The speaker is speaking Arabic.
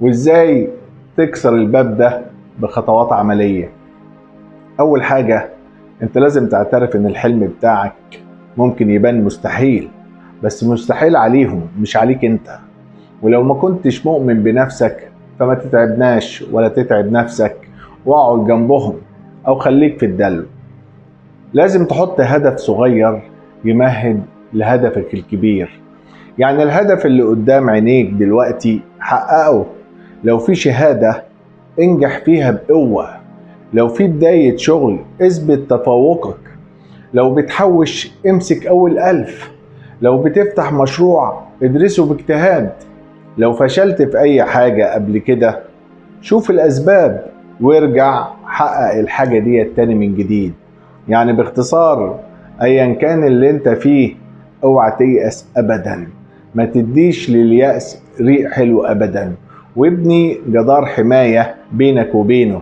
وازاي تكسر الباب ده بخطوات عملية. اول حاجة، انت لازم تعترف ان الحلم بتاعك ممكن يبان مستحيل، بس مستحيل عليهم مش عليك انت. ولو ما كنتش مؤمن بنفسك فما تتعبناش ولا تتعب نفسك، واقعد جنبهم او خليك في الدلو. لازم تحط هدف صغير يمهد لهدفك الكبير. يعني الهدف اللي قدام عينيك دلوقتي حققه. لو في شهادة انجح فيها بقوة. لو في بداية شغل اثبت تفوقك. لو بتحوش امسك اول 1000. لو بتفتح مشروع ادرسه باجتهاد. لو فشلت في اي حاجة قبل كده شوف الاسباب وارجع حقق الحاجة دي تاني من جديد. يعني باختصار، ايا كان اللي انت فيه اوعى تيأس ابدا. ما تديش لليأس ريق حلو ابدا، وابني جدار حماية بينك وبينه.